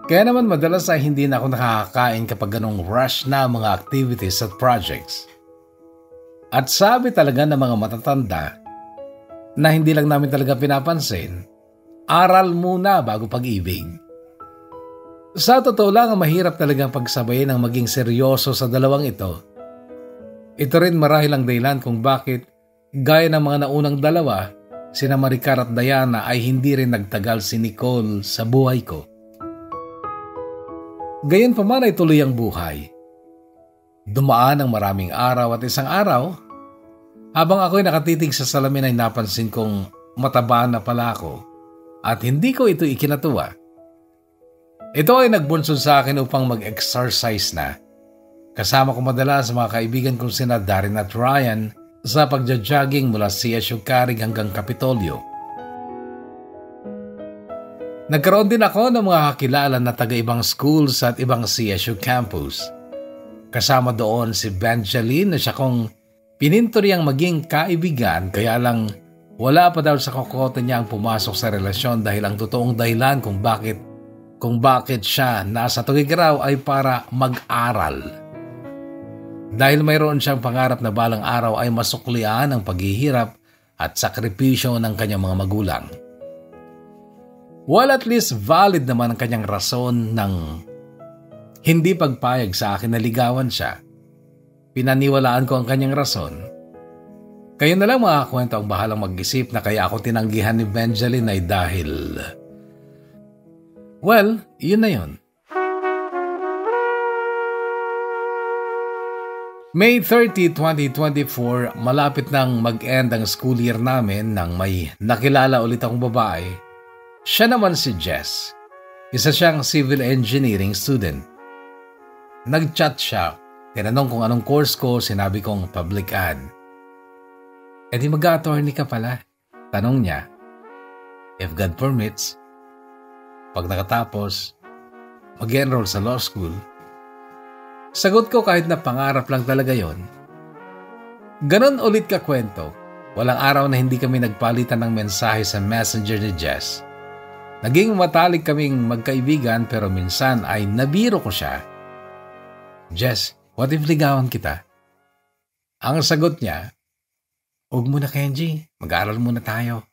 Kaya naman madalas ay hindi na ako nakakakain kapag ganong rush na mga activities at projects. At sabi talaga ng mga matatanda na hindi lang namin talaga pinapansin, aral muna bago pag-ibig. Sa totoo lang, mahirap talagang pagsabayin ang maging seryoso sa dalawang ito. Ito rin marahil ang dahilan kung bakit, gaya ng mga naunang dalawa, sina Maricar at Diana ay hindi rin nagtagal si Nicole sa buhay ko. Gayon pa man ay tuloy ang buhay. Dumaan ang maraming araw at isang araw, habang ako'y nakatitig sa salamin ay napansin kong mataba na pala ako at hindi ko ito ikinatuwa. Ito ay nagbunsod sa akin upang mag-exercise na. Kasama ko madalas sa mga kaibigan kong sina Darren at Ryan sa pagja-jogging mula CSU Carig hanggang Kapitolyo. Nagkaroon din ako ng mga kakilala na taga-ibang schools at ibang CSU campus. Kasama doon si Benjaline na siya kong pininturyang maging kaibigan kaya lang wala pa daw sa kokote niya ang pumasok sa relasyon dahil ang totoong dahilan kung bakit siya nasa tugig raw ay para mag-aral. Dahil mayroon siyang pangarap na balang araw ay masuklian ang paghihirap at sakripisyo ng kanyang mga magulang. Well, at least valid naman ang kanyang rason ng hindi pagpayag sa akin na ligawan siya. Pinaniwalaan ko ang kanyang rason. Kayo na lang mga kwento ang bahalang mag-isip na kaya ako tinanggihan ni Benjaline ay dahil... Well, yun na yun. May 30, 2024, malapit nang mag-end ang school year namin nang may nakilala ulit akong babae. Siya naman si Jess. Isa siyang civil engineering student. Nag-chat siya. Tinanong kung anong course ko, sinabi kong public ad. E di mag-attorney ka pala? Tanong niya. If God permits. Pag nakatapos, mag-enroll sa law school. Sagot ko kahit na pangarap lang talaga yon. Ganon ulit ka kwento. Walang araw na hindi kami nagpalitan ng mensahe sa messenger ni Jess. Naging matalik kaming magkaibigan pero minsan ay nabiro ko siya. Jess, what if ligawan kita? Ang sagot niya, huwag muna Kenji, mag-aaral muna tayo.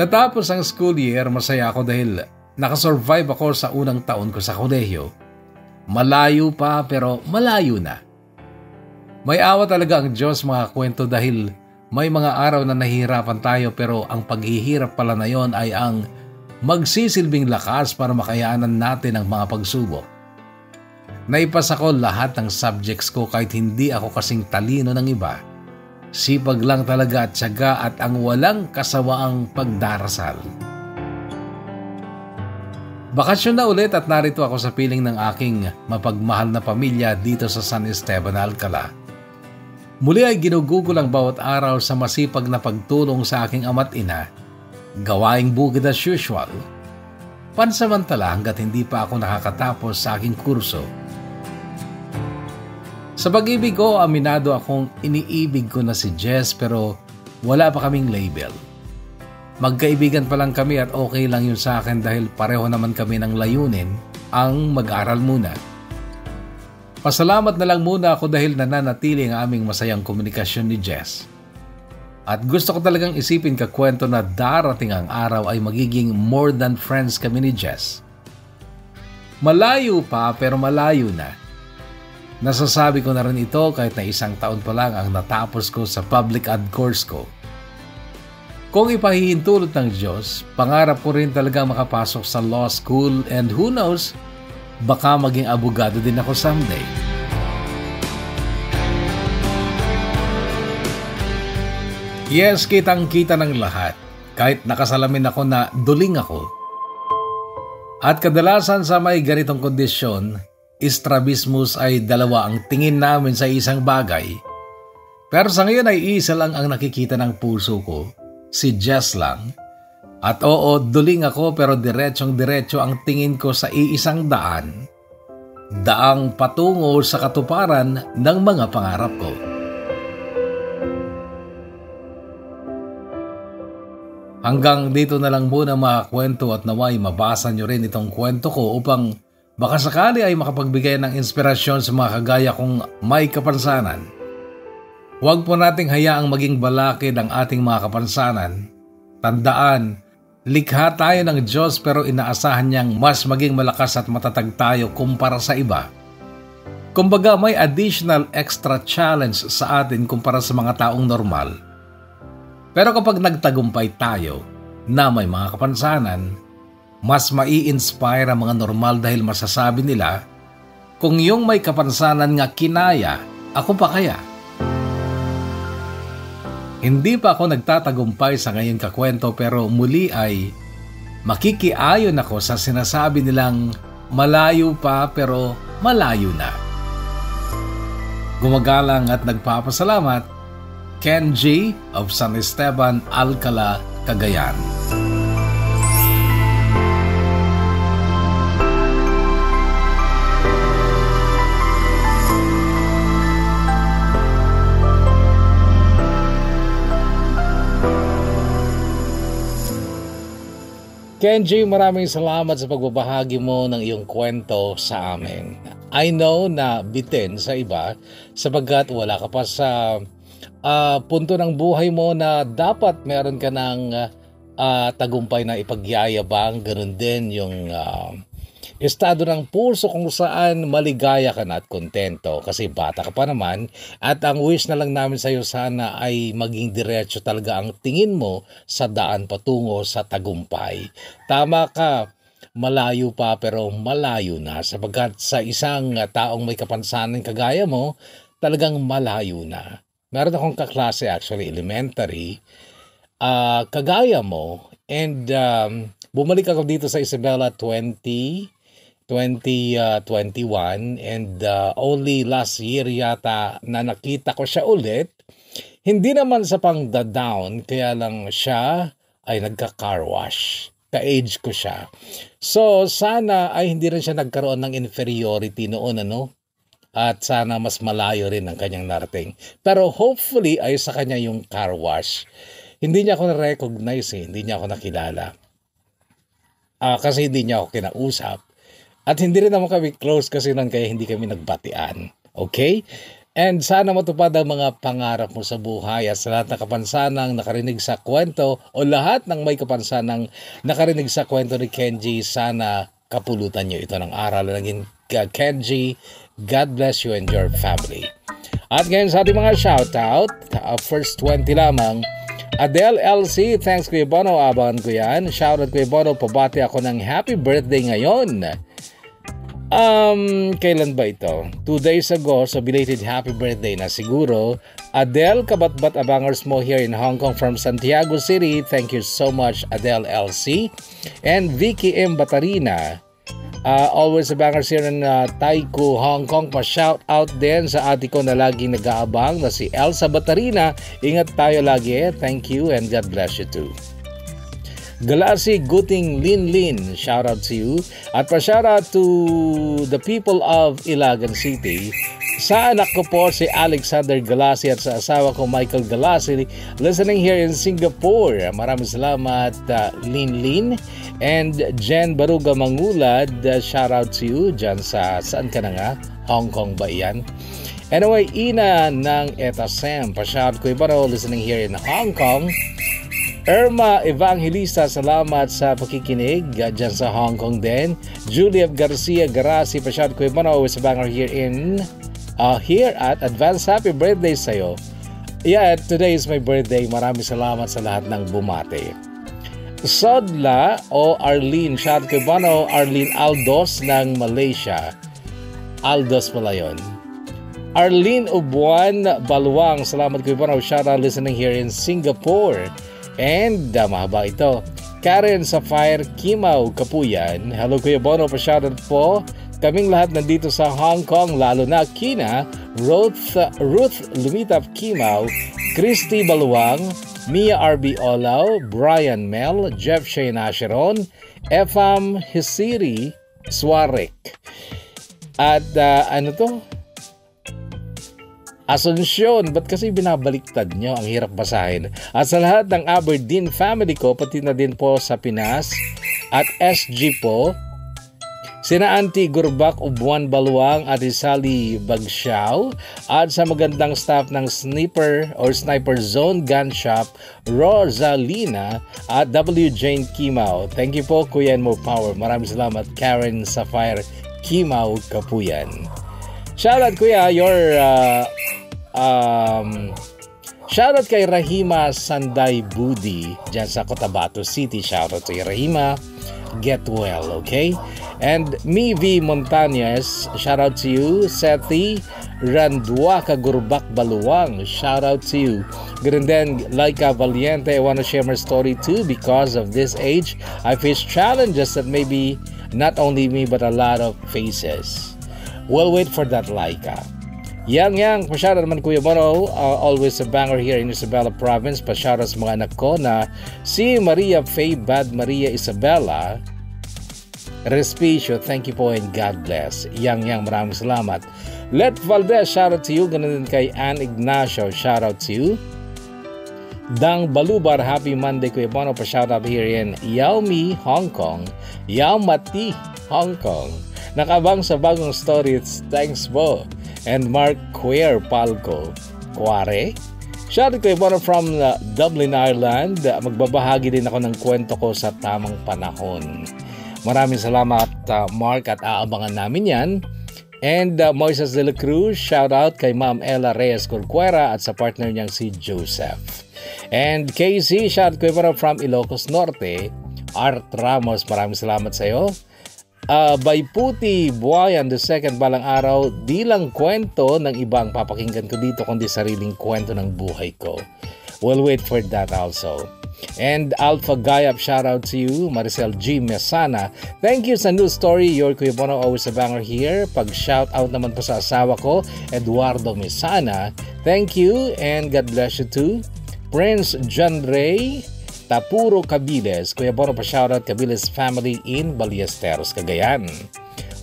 Natapos ang school year, masaya ako dahil nakasurvive ako sa unang taon ko sa kolehiyo. Malayo pa pero malayo na. May awa talaga ang Diyos mga kwento dahil may mga araw na nahihirapan tayo pero ang paghihirap pala na yon ay ang magsisilbing lakas para makayanan natin ang mga pagsubok. Naipasa ko lahat ng subjects ko kahit hindi ako kasing talino ng iba. Sipag lang talaga at tiyaga at ang walang kasawaang pagdarasal. Bakasyon na ulit at narito ako sa piling ng aking mapagmahal na pamilya dito sa San Esteban, Alcala. Muli ay ginugugol ang bawat araw sa masipag na pagtulong sa aking ama't ina. Gawaing bukid as usual. Pansamantala hanggat hindi pa ako nakakatapos sa aking kurso. Sa pag-ibig ko, aminado akong iniibig ko na si Jess pero wala pa kaming label. Magkaibigan pa lang kami at okay lang yun sa akin dahil pareho naman kami ng layunin ang mag-aral muna. Pasalamat na lang muna ako dahil nananatili ang aming masayang komunikasyon ni Jess. At gusto ko talagang isipin kakwento na darating ang araw ay magiging more than friends kami ni Jess. Malayo pa pero malayo na. Nasasabi ko na rin ito kahit na isang taon pa lang ang natapos ko sa public ad course ko. Kung ipahihintulot ng Diyos, pangarap ko rin talaga makapasok sa law school and who knows, baka maging abogado din ako someday. Yes, kitang-kita ng lahat. Kahit nakasalamin ako na duling ako. At kadalasan sa may ganitong kondisyon, strabismus ay dalawa ang tingin namin sa isang bagay. Pero sa ngayon ay isa lang ang nakikita ng puso ko, si Jess lang. At oo, duling ako pero diretsyong-diretso ang tingin ko sa iisang daan. Daang patungo sa katuparan ng mga pangarap ko. Hanggang dito na lang muna mga kwento at naway mabasa nyo rin itong kwento ko upang baka sakali ay makapagbigay ng inspirasyon sa mga kagaya kong may kapansanan. Huwag po nating hayaang maging balakid ang ating mga kapansanan. Tandaan, likha tayo ng Diyos pero inaasahan niyang mas maging malakas at matatag tayo kumpara sa iba. Kumbaga may additional extra challenge sa atin kumpara sa mga taong normal. Pero kapag nagtagumpay tayo na may mga kapansanan, mas mai-inspire ang mga normal dahil masasabi nila, kung yung may kapansanan nga kinaya, ako pa kaya? Hindi pa ako nagtatagumpay sa ngayong kakwento pero muli ay makikiayon ako sa sinasabi nilang malayo pa pero malayo na. Gumagalang at nagpapasalamat, Ken G. of San Esteban, Alcala, Cagayan. Kenji, maraming salamat sa pagbabahagi mo ng iyong kwento sa amin. I know na bitin sa iba sapagkat wala ka pa sa punto ng buhay mo na dapat meron ka ng tagumpay na ipagyayabang. Ganun din yung estado ng puso kung saan maligaya ka na at kontento kasi bata ka pa naman at ang wish na lang namin sa iyo sana ay maging diretso talaga ang tingin mo sa daan patungo sa tagumpay. Tama ka, malayo pa pero malayo na sapagkat sa isang taong may kapansanan kagaya mo, talagang malayo na. Meron akong kaklase actually, elementary, kagaya mo, and bumalik ako dito sa Isabela 2021 and only last year yata na nakita ko siya ulit. Hindi naman sa pang-down, kaya lang siya ay nagka-car wash. Ka-age ko siya. So sana ay hindi rin siya nagkaroon ng inferiority noon, at sana mas malayo rin ang kanyang narating. Pero hopefully ay sa kanya yung car wash. Hindi niya ako na-recognize, hindi niya ako nakilala. Kasi hindi niya ako kinausap. At hindi rin naman kami close kasi nun kaya hindi kami nagbatian. Okay? And sana matupad ang mga pangarap mo sa buhay at sa lahat ng kapansanang nakarinig sa kwento o lahat ng may kapansanang nakarinig sa kwento ni Kenji, sana kapulutan niyo ito ng aral. Naging Kenji, God bless you and your family. At ngayon sa ating mga shoutout, first 20 lamang. Adele LC, thanks Kuya Bono, abangan ko yan. Shoutout Kuya Bono, pabati ako ng happy birthday ngayon. Kailan ba ito? 2 days ago, so belated happy birthday na siguro. Adele, kabatbat abangers mo here in Hong Kong from Santiago City. Thank you so much Adele LC. And Vicky M. Batarina. Always abangers here in Taiko, Hong Kong. Pa-shout out din sa ate ko na laging nag-aabang na si Elsa Batarina. Ingat tayo lagi. Thank you and God bless you too. Galasi Guting Lin, shout out to you. At pa-shout out to the people of Ilagan City. Sa anak ko po si Alexander Galasi at sa asawa ko Michael Galasi listening here in Singapore. Maraming salamat Lin and Jen Baruga Mangulad, shout out to you dyan sa saan ka na nga? Hong Kong ba yan? Anyway, Ina ng Etasem, pa-shout ko iba listening here in Hong Kong. Irma Evangelista, salamat sa pakikinig dyan sa Hong Kong din. Julia Garcia Garasi, pa-shout ko iba always banger here in here at advance happy birthday sa'yo. Yeah, today is my birthday. Maraming salamat sa lahat ng bumate. Sodla o Arlene, shout kay Bono, Arlene Aldos ng Malaysia. Aldos pala yun. Arlene Ubuan Balwang, salamat Kuya Bono. Shout out listening here in Singapore. And mahaba ito. Karen Sapphire Kimau Kapuyan, hello Kuya Bono, pa-shoutout po. Kaming lahat nandito sa Hong Kong, lalo na Kina, Ruth Lumitap Kimau, Christy Balwang, Mia RB Olaw, Brian Mel, Jeff Shane Asheron, Efam Hisiri Swarek. At ano to? Asunsyon, ba't kasi binabaliktad nyo? Ang hirap basahin. At sa lahat ng Aberdeen family ko, pati na din po sa Pinas at SG po, sina Auntie Gurbak Ubuan Balwang at Sally Bagsiao, at sa magandang staff ng Sniper Zone Gun Shop, Rosalina at W. Jane Kimau. Thank you po, Kuya and Mo Power. Maraming salamat, Karen Sapphire Kimau Kapuyan. Shoutout Kuya, shoutout kay Rahima Sanday Budi dyan sa Cotabato City. Shoutout kay Rahima. Get well, okay? And Mi V. Montañez, shoutout to you. Sethi Randuaca Gurbak Baluang, shoutout to you. Ganun din, Laika Valiente, I want to share my story too. Because of this age, I face challenges that maybe not only me but a lot of faces. We'll wait for that, Laika. Yang, pa-shoutout naman Kuya Bono, always a banger here in Isabela Province. Pa-shoutout sa mga anak ko na si Maria Faye Bad Maria Isabela Respicio, thank you po and God bless. Yang, maraming salamat. Let Valdez, shoutout to you. Ganun din kay Ann Ignacio, shoutout to you. Dang Balubar, happy Monday Kuya Bono, pa-shoutout here in Yaomi, Hong Kong. Yaomati, Hong Kong. Nakabang sa bagong stories, thanks po. And Mark Queer Palco Quare, shoutout Kuya Bono from Dublin, Ireland. Magbabahagi din ako ng kwento ko sa tamang panahon. Maraming salamat Mark, at aabangan namin yan. And Moises de la Cruz, shoutout kay Ma'am Ella Reyes Corcuera at sa partner niyang si Joseph. And KC, shoutout Kuya Bono from Ilocos Norte. Art Ramos, maraming salamat sa iyo. Bayputi Buayan II, balang araw, di lang kwento ng ibang papakinggan ko dito kundi sariling kwento ng buhay ko. We'll wait for that also. And Alpha Gayap, shout out to you. Maricel G. Mesana, thank you sa new story. Your Kuya Bono, always a banger here. Pag shout out naman po sa asawa ko, Eduardo Mesana, thank you and God bless you too. Prince John Ray Tapuro Cabiles, Kuya Bono, pa-shoutout Cabiles family in Ballesteros, Cagayan.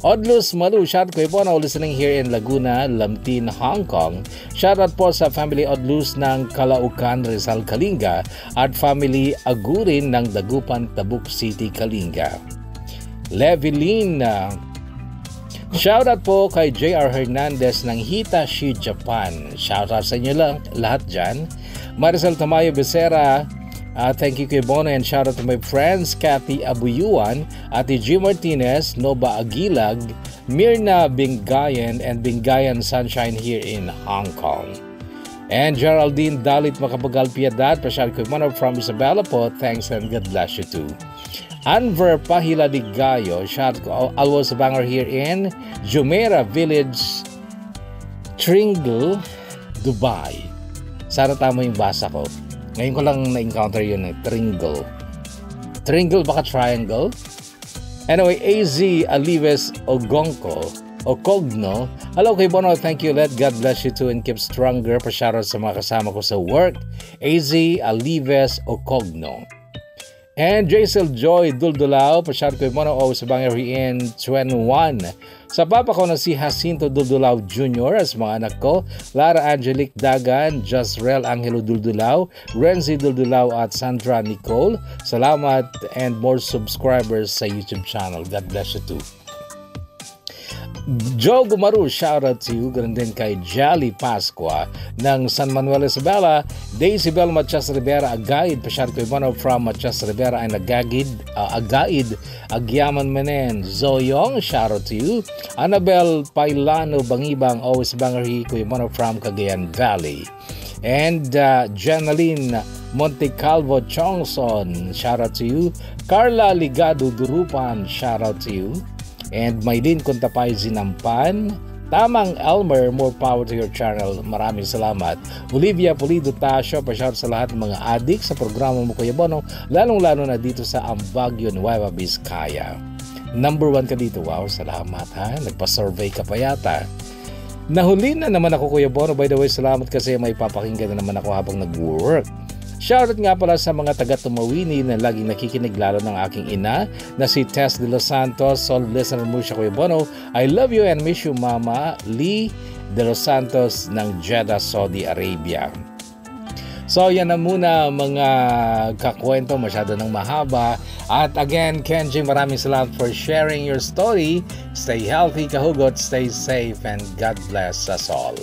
Odlus Malu, shout Kuya Bono, listening here in Laguna, Lamtin, Hong Kong. Shoutout po sa family Odlus ng Calaucan, Rizal, Kalinga at family Agurin ng Dagupan, Tabuk City, Kalinga. Levilyn, shoutout po kay JR Hernandez ng Hitachi, Japan. Shoutout sa inyo lang, lahat dyan. Maricel Tamayo Becerra, thank you Kuya Bono, and shout out to my friends Kathy Abuyuan, Ate G. Martinez, Nova Aguilag, Mirna Bingayan, and Bingayan Sunshine here in Hong Kong. And Geraldine Dalit Makapagal Piedad, pa-shout Kuya Bono from Isabela po, thanks and God bless you too. Anver Pahila Ligayo, shout out always a banger here in Jumeirah Village, Tringle, Dubai. Sana tama yung basa ko. Ngayon ko lang na-encounter yun eh. Tringle. Tringle, baka triangle? Anyway, AZ Alives Okogno. Hello kay Bono, thank you. Let God bless you too and keep stronger. Pa-shoutout sa mga kasama ko sa work. AZ Alives Okogno. And Jaisel Joy Duldulao, pa-shoutout kay Bono, always sa banger in 21. Sa papa ko na si Jacinto Duldulao Jr. as mga anak ko, Lara Angelique Dagan, Jasrel Angelo Duldulao, Renzi Duldulao at Sandra Nicole. Salamat and more subscribers sa YouTube channel. God bless you too. Joe Gumaru, shout out to you. Ganun din kay Jolly Pasqua ng San Manuel Isabela. Daisy Bel Matias Rivera, Agaid, pa-shout kay Bono from Matias Rivera and Agaid, Agyaman Menen. Zoyong, shout out to you. Annabel Pailano Bangibang, always bangery, kay Bono from Cagayan Valley. And Jenaline Montecalvo Chongson, shout out to you. Carla Ligado Durupan, shout out to you. And Maylin Kuntapay Zinampan, Tamang Elmer, more power to your channel. Maraming salamat. Olivia Pulido Tasio, pa-shout sa lahat ng mga adik sa programa mo Kuya Bono, lalong-lalo na dito sa Baguio, Nueva Vizcaya. Number 1 ka dito. Wow, salamat ha. Nagpa-survey ka pa yata. Nahuli na naman ako Kuya Bono. By the way, salamat kasi may papakinggan na naman ako habang nag-work. Shoutout nga pala sa mga taga-Tumawini na laging nakikinig, lalo ng aking ina na si Tess de Los Santos. Solid listener mo siya Kuya Bono. I love you and miss you Mama Lee de Los Santos ng Jeddah, Saudi Arabia. So yan na muna mga kakwento, masyado ng mahaba. At again, Kenji, maraming salamat for sharing your story. Stay healthy, kahugot, stay safe, and God bless us all.